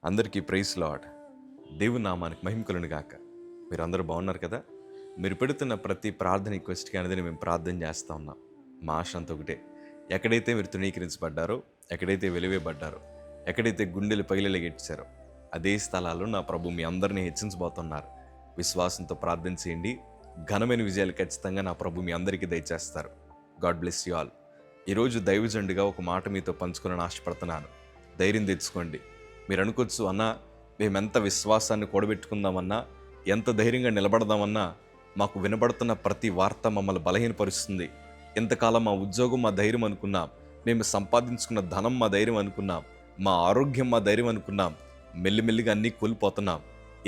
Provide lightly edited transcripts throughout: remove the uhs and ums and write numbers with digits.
అందరికీ praise lord. దేవుని నామానికి మహిమ కలుగును గాక. మీరు అందరూ బాగున్నారు కదా? మీరు పెడుతున్న ప్రతి ప్రార్థన రిక్వెస్ట్కి అనేది మేము ప్రార్థన చేస్తూ ఉన్నాం. మా ఆశ అంతా ఒకటే, ఎక్కడైతే మీరు తృణీకరించబడ్డారో, ఎక్కడైతే వెలివేయబడ్డారో, ఎక్కడైతే గుండెలు పగిలెగిచ్చారో అదే స్థలాల్లో నా ప్రభు మీ అందరినీ హెచ్చించబోతున్నారు. విశ్వాసంతో ప్రార్థన చేయండి. ఘనమైన విజయాలు ఖచ్చితంగా నా ప్రభు మీ అందరికీ దయచేస్తారు. God bless you all. ఈరోజు దైవజండుగా ఒక మాట మీతో పంచుకోవాలని ఆశపడుతున్నాను. ధైర్యం తెచ్చుకోండి. మీరు అనుకోవచ్చు, అన్నా మేమెంత విశ్వాసాన్ని కూడబెట్టుకుందామన్నా, ఎంత ధైర్యంగా నిలబడదామన్నా మాకు వినబడుతున్న ప్రతి వార్త మమ్మల్ని బలహీనపరుస్తుంది. ఇంతకాలం మా ఉద్యోగం మా ధైర్యం అనుకున్నాం, మేము సంపాదించుకున్న ధనం మా ధైర్యం అనుకున్నాం, మా ఆరోగ్యం మా ధైర్యం అనుకున్నాం. మెల్లిమెల్లిగా అన్నీ కోల్పోతున్నాం.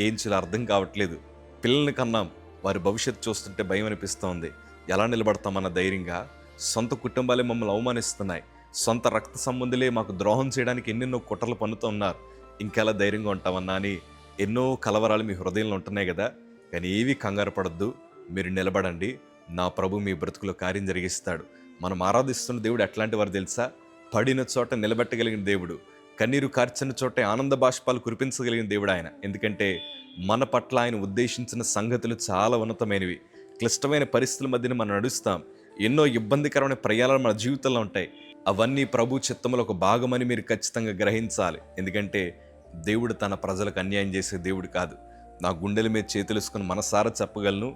ఏం చేయాలో అర్థం కావట్లేదు. పిల్లల్ని కన్నాం, వారి భవిష్యత్తు చూస్తుంటే భయం అనిపిస్తోంది. ఎలా నిలబడతామన్న ధైర్యంగా సొంత కుటుంబాలే మమ్మల్ని అవమానిస్తున్నాయి. సొంత రక్త సంబంధులే మాకు ద్రోహం చేయడానికి ఎన్నెన్నో కుట్రలు పన్నుతూ ఉన్నారు. ఇంకెలా ధైర్యంగా ఉంటామన్నా అని ఎన్నో కలవరాలు మీ హృదయంలో ఉంటున్నాయి కదా. కానీ ఏవి కంగారు పడద్దు, మీరు నిలబడండి. నా ప్రభు మీ బ్రతుకులో కార్యం జరిగిస్తాడు. మనం ఆరాధిస్తున్న దేవుడు ఎట్లాంటి వారు తెలుసా? పడిన చోట నిలబెట్టగలిగిన దేవుడు, కన్నీరు కార్చిన చోట ఆనంద బాష్పాలు కురిపించగలిగిన దేవుడు ఆయన. ఎందుకంటే మన పట్ల ఆయన ఉద్దేశించిన సంగతులు చాలా ఉన్నతమైనవి. క్లిష్టమైన పరిస్థితుల మధ్యన మనం నడుస్తాం. ఎన్నో ఇబ్బందికరమైన ప్రయాణాలు మన జీవితంలో ఉంటాయి. అవన్నీ ప్రభు చిత్తంలో ఒక భాగమని మీరు ఖచ్చితంగా గ్రహించాలి. ఎందుకంటే దేవుడు తన ప్రజలకు అన్యాయం చేసే దేవుడు కాదు. నా గుండెల మీద చేతులుసుకుని మనసారా చెప్పగలను,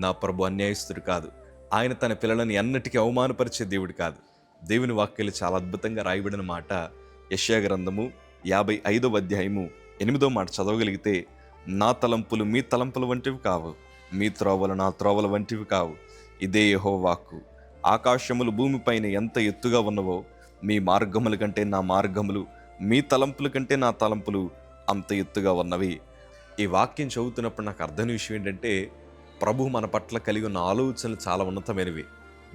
నా ప్రభు అన్యాయస్తుడు కాదు. ఆయన తన పిల్లలని అన్నిటికీ అవమానపరిచే దేవుడు కాదు. దేవుని వాక్యాలు చాలా అద్భుతంగా రాయబడిన మాట యెషయా గ్రంథము 55వ అధ్యాయము 8వ మాట చదవగలిగితే, నా తలంపులు మీ తలంపుల వంటివి కావు, మీ త్రోవలు నా త్రోవల వంటివి కావు, ఇదే యెహోవా వాక్కు. ఆకాశములు భూమిపైన ఎంత ఎత్తుగా ఉన్నవో, మీ మార్గముల కంటే నా మార్గములు, మీ తలంపుల కంటే నా తలంపులు అంత ఎత్తుగా ఉన్నవి. ఈ వాక్యం చదువుతున్నప్పుడు నాకు అర్థమైన విషయం ఏంటంటే, ప్రభు మన పట్ల కలిగి ఉన్న ఆలోచనలు చాలా ఉన్నతమైనవి.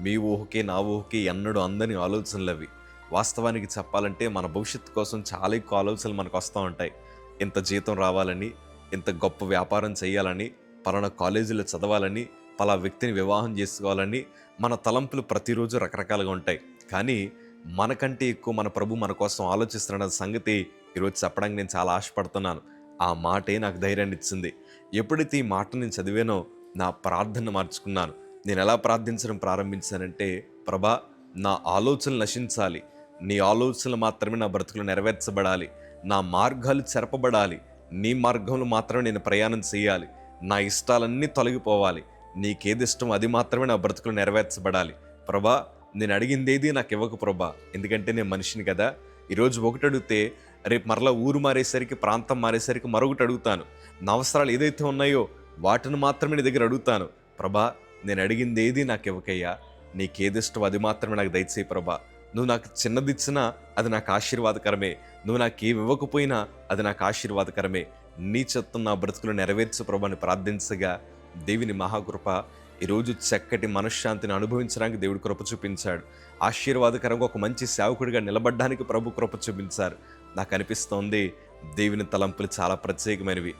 మీ ఊహకి నా ఊహకి ఎన్నడూ అందని ఆలోచనలు అవి. వాస్తవానికి చెప్పాలంటే మన భవిష్యత్తు కోసం చాలా ఎక్కువ ఆలోచనలు మనకు వస్తూ ఉంటాయి. ఇంత జీతం రావాలని, ఇంత గొప్ప వ్యాపారం చేయాలని, పలానా కాలేజీలో చదవాలని, పలా వ్యక్తిని వివాహం చేసుకోవాలని మన తలంపులు ప్రతిరోజు రకరకాలుగా ఉంటాయి. కానీ మనకంటే ఎక్కువ మన ప్రభు మన కోసం ఆలోచిస్తున్న సంగతి ఈరోజు చెప్పడానికి నేను చాలా ఆశపడుతున్నాను. ఆ మాటే నాకు ధైర్యాన్ని ఇచ్చింది. ఎప్పుడైతే ఈ మాట నేను చదివానో నా ప్రార్థన మార్చుకున్నాను. నేను ఎలా ప్రార్థించడం ప్రారంభించానంటే, ప్రభా, నా ఆలోచనలు నశించాలి, నీ ఆలోచనలు మాత్రమే నా బ్రతుకులు నెరవేర్చబడాలి, నా మార్గాలు చెరపబడాలి, నీ మార్గంలో మాత్రమే నేను ప్రయాణం చేయాలి, నా ఇష్టాలన్నీ తొలగిపోవాలి, నీకేది ఇష్టం అది మాత్రమే నా బ్రతుకులు నెరవేర్చబడాలి. ప్రభా, నేను అడిగిందేది నాకు ఇవ్వకు ప్రభా, ఎందుకంటే నేను మనిషిని కదా. ఈరోజు ఒకటి అడిగితే రేపు మరలా ఊరు మారేసరికి, ప్రాంతం మారేసరికి మరొకటి అడుగుతాను. నా అవసరాలు ఏదైతే ఉన్నాయో వాటిని మాత్రమే నీ దగ్గర అడుగుతాను. ప్రభా, నేను అడిగిందేది నాకు ఇవ్వకయ్యా, నీకేది ఇష్టం అది మాత్రమే నాకు దయచేయి ప్రభా. నువ్వు నాకు చిన్నదిచ్చినా అది నాకు ఆశీర్వాదకరమే, నువ్వు నాకేమి ఇవ్వకపోయినా అది నాకు ఆశీర్వాదకరమే. నీ చిత్తం నా బ్రతుకులు నెరవేర్చు ప్రభా అని ప్రార్థించగా దేవుని మహాకృప ఈరోజు చక్కటి మనశ్శాంతిని అనుభవించడానికి దేవుడు కృప చూపించాడు. ఆశీర్వాదకరంగా ఒక మంచి సేవకుడిగా నిలబడడానికి ప్రభు కృప చూపించారు. నాకు అనిపిస్తోంది దేవుని తలంపులు చాలా ప్రత్యేకమైనవి.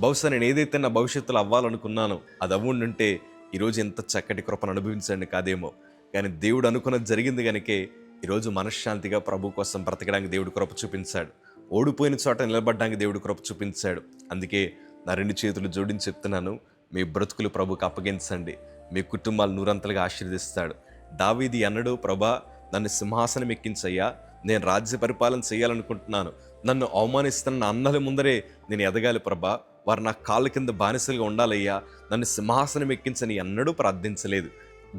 బహుశా నేను ఏదైతే నా భవిష్యత్తులో అవ్వాలనుకున్నానో అది అవ్వుండుంటే ఈరోజు ఎంత చక్కటి కృపను అనుభవించండి కాదేమో. కానీ దేవుడు అనుకున్నది జరిగింది కనుకే ఈరోజు మనశ్శాంతిగా ప్రభు కోసం బ్రతకడానికి దేవుడు కృప చూపించాడు. ఓడిపోయిన చోట నిలబడడానికి దేవుడు కృప చూపించాడు. అందుకే నా 2 చేతులు జోడించి చెప్తున్నాను, మీ బ్రతుకులు ప్రభుకు అప్పగించండి. మీ కుటుంబాలు నూరంతలుగా ఆశీర్వదిస్తాడు. దావీదు అన్నడు, ప్రభా, నన్ను సింహాసనం ఎక్కించయ్యా, నేను రాజ్య పరిపాలన చేయాలనుకుంటున్నాను. నన్ను అవమానిస్తున్న నా అన్నల ముందరే నేను ఎదగాలి ప్రభా, వారు నా కాళ్ళ కింద బానిసలుగా ఉండాలయ్యా, నన్ను సింహాసనం ఎక్కించని అన్నడూ ప్రార్థించలేదు.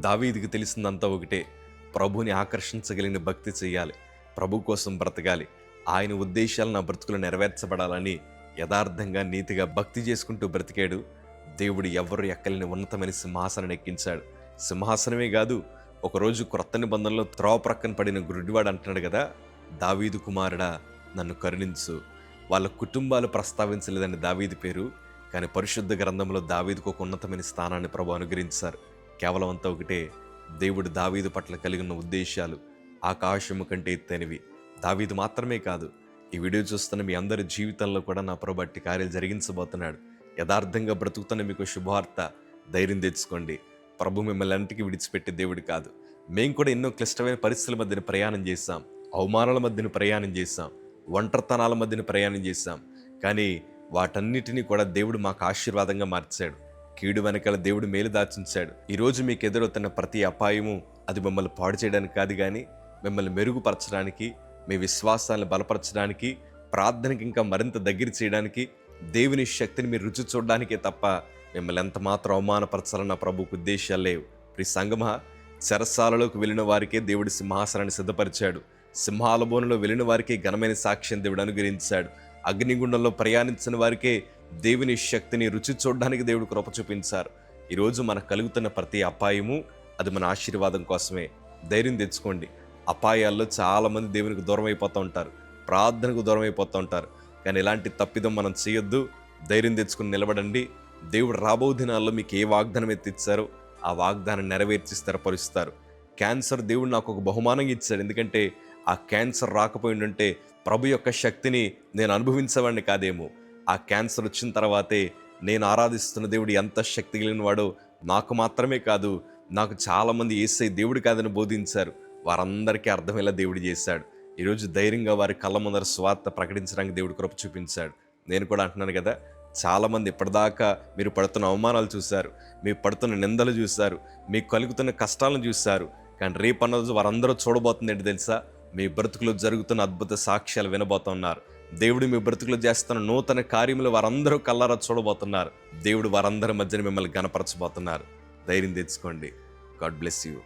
దావీదుకి తెలిసిందంతా ఒకటే, ప్రభుని ఆకర్షించగలిగిన భక్తి చేయాలి, ప్రభు కోసం బ్రతకాలి, ఆయన ఉద్దేశాలు నా బ్రతుకులు నెరవేర్చబడాలని యథార్థంగా నీతిగా భక్తి చేసుకుంటూ బ్రతికాడు. దేవుడు ఎవరు ఎక్కలేని ఉన్నతమైన సింహాసనాన్ని ఎక్కించాడు. సింహాసనమే కాదు, ఒకరోజు క్రొత్త నిబంధనలో త్రోవ ప్రక్కన పడిన గుడ్డివాడు అంటున్నాడు కదా, దావీదు కుమారుడా నన్ను కరుణించు. వాళ్ళ కుటుంబాలు ప్రస్తావించలేదని దావీదు పేరు, కానీ పరిశుద్ధ గ్రంథంలో దావీదుకు ఒక ఉన్నతమైన స్థానాన్ని ప్రభు అనుగ్రహించారు. కేవలం అంతా ఒకటే, దేవుడు దావీదు పట్ల కలిగిన ఉద్దేశాలు ఆకాశము కంటే ఎత్తైనవి. దావీదు మాత్రమే కాదు, ఈ వీడియో చూస్తున్న మీ అందరి జీవితంలో కూడా నా ప్రభు అట్టి కార్యాలు జరిగించబోతున్నాడు. యథార్థంగా బ్రతుకుతున్న మీకు శుభవార్త, ధైర్యం తెచ్చుకోండి. ప్రభు మిమ్మల్ని అంటికి విడిచిపెట్టే దేవుడు కాదు. మేము కూడా ఎన్నో క్లిష్టమైన పరిస్థితుల మధ్యన ప్రయాణం చేశాం, అవమానాల మధ్యన ప్రయాణం చేశాం, ఒంటరితనాల మధ్యన ప్రయాణం చేశాం. కానీ వాటన్నిటినీ కూడా దేవుడు మాకు ఆశీర్వాదంగా మార్చాడు. కీడు వెనకాల దేవుడు మేలు దాచుంచాడు. ఈరోజు మీకు ఎదురవుతున్న ప్రతి అపాయము అది మిమ్మల్ని పాడు చేయడానికి కాదు, కానీ మిమ్మల్ని మెరుగుపరచడానికి, మీ విశ్వాసాలను బలపరచడానికి, ప్రార్థనకి ఇంకా మరింత దగ్గర చేయడానికి, దేవుని శక్తిని మీరు రుచి చూడడానికే తప్ప మిమ్మల్ని ఎంత మాత్రం అవమానపరచాలన్న ప్రభువుకు ఉద్దేశాలు లేవు. ప్రియ సంగమా, చెరసాలలోకి వెళ్ళిన వారికే దేవుడు సింహాసనాన్ని సిద్ధపరిచాడు. సింహాల బోనులో వెళ్ళిన వారికే ఘనమైన సాక్ష్యం దేవుడు అనుగ్రహించాడు. అగ్నిగుండంలో ప్రయాణించిన వారికే దేవుని శక్తిని రుచి చూడడానికి దేవుడు కృప చూపించారు. ఈరోజు మనకు కలుగుతున్న ప్రతి అపాయము అది మన ఆశీర్వాదం కోసమే. ధైర్యం తెచ్చుకోండి. అపాయాల్లో చాలామంది దేవునికి దూరం అయిపోతూ ఉంటారు, ప్రార్థనకు దూరం అయిపోతూ ఉంటారు. కానీ ఇలాంటి తప్పిదం మనం చేయొద్దు. ధైర్యం తెచ్చుకుని నిలబడండి. దేవుడు రాబో దినాల్లో మీకు ఏ వాగ్దానం ఎత్తిచ్చారో ఆ వాగ్దానం నెరవేర్చి స్థిరపరుస్తారు. క్యాన్సర్ దేవుడు నాకు ఒక బహుమానంగా ఇచ్చాడు. ఎందుకంటే ఆ క్యాన్సర్ రాకపోయిందంటే ప్రభు యొక్క శక్తిని నేను అనుభవించేవాడిని కాదేమో. ఆ క్యాన్సర్ వచ్చిన తర్వాతే నేను ఆరాధిస్తున్న దేవుడు ఎంత శక్తి కలిగిన వాడో నాకు మాత్రమే కాదు, నాకు చాలామంది యేసయ్య దేవుడు కాదని బోధించారు. వారందరికీ అర్థమయ్యేలా దేవుడు చేశాడు. ఈరోజు ధైర్యంగా వారి కళ్ళ ముందర స్వార్థ ప్రకటించడానికి దేవుడు కృప చూపించాడు. నేను కూడా అంటున్నాను కదా, చాలామంది ఇప్పటిదాకా మీరు పడుతున్న అవమానాలు చూశారు, మీరు పడుతున్న నిందలు చూశారు, మీకు కలుగుతున్న కష్టాలను చూశారు. కానీ రేపన్నది వారందరూ చూడబోతుంది ఏంటి తెలుసా? మీ బ్రతుకులో జరుగుతున్న అద్భుత సాక్ష్యాలు వినబోతున్నారు. దేవుడు మీ బ్రతుకులో చేస్తున్న నూతన కార్యములు వారందరూ కళ్ళారా చూడబోతున్నారు. దేవుడు వారందరి మధ్యన మిమ్మల్ని గణపరచబోతున్నారు. ధైర్యం తెచ్చుకోండి. God bless you.